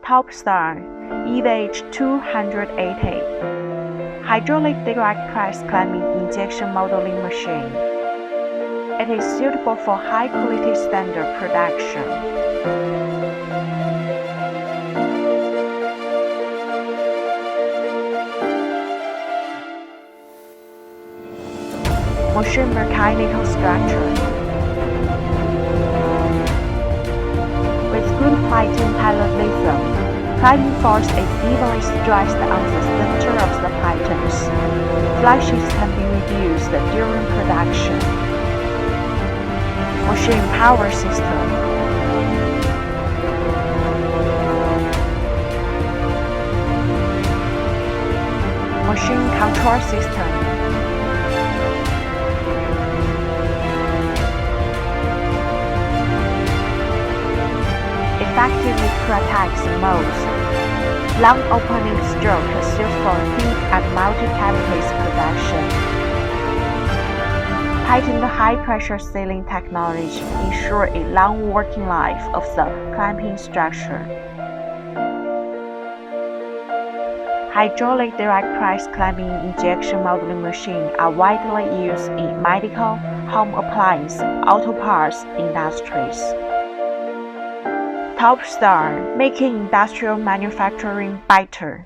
TOPSTAR EVH280 Hydraulic direct press climbing injection modeling machine. It is suitable for high-quality standard production. Machine mechanical structure. With good Python parallelism, climbing force is evenly stressed on the center of the Pythons. Flashes can be reduced during production. Machine power system. Machine control system. Effectively protects modes. Long opening stroke is used for heat and multi-cavities production. Patented high-pressure sealing technology ensure a long working life of the clamping structure. Hydraulic direct press climbing injection modeling machines are widely used in medical, home appliance, auto parts industries. TOPSTAR, making industrial manufacturing better.